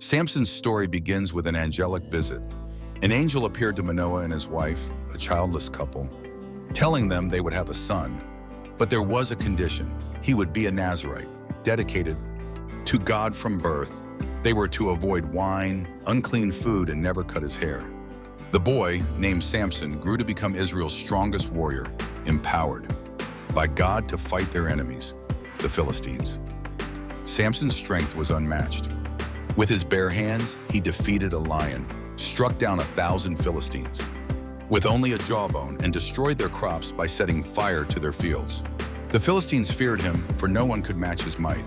Samson's story begins with an angelic visit. An angel appeared to Manoah and his wife, a childless couple, telling them they would have a son. But there was a condition. He would be a Nazirite, dedicated to God from birth. They were to avoid wine, unclean food, and never cut his hair. The boy, named Samson, grew to become Israel's strongest warrior, empowered by God to fight their enemies, the Philistines. Samson's strength was unmatched. With his bare hands, he defeated a lion, struck down 1,000 Philistines with only a jawbone, and destroyed their crops by setting fire to their fields. The Philistines feared him, for no one could match his might.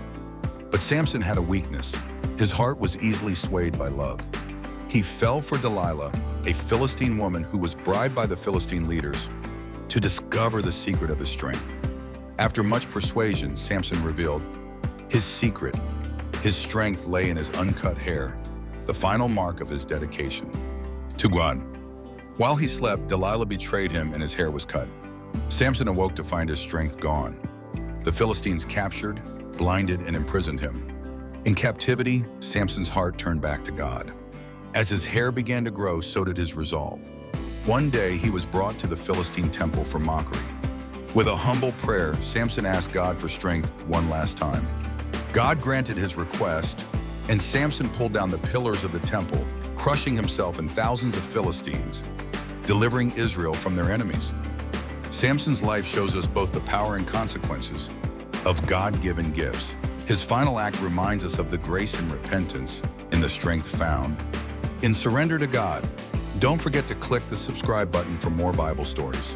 But Samson had a weakness. His heart was easily swayed by love. He fell for Delilah, a Philistine woman who was bribed by the Philistine leaders to discover the secret of his strength. After much persuasion, Samson revealed his secret. His strength lay in his uncut hair, the final mark of his dedication to God. While he slept, Delilah betrayed him and his hair was cut. Samson awoke to find his strength gone. The Philistines captured, blinded, and imprisoned him. In captivity, Samson's heart turned back to God. As his hair began to grow, so did his resolve. One day, he was brought to the Philistine temple for mockery. With a humble prayer, Samson asked God for strength one last time. God granted his request, and Samson pulled down the pillars of the temple, crushing himself and thousands of Philistines, delivering Israel from their enemies. Samson's life shows us both the power and consequences of God-given gifts. His final act reminds us of the grace and repentance in the strength found in surrender to God. Don't forget to click the subscribe button for more Bible stories.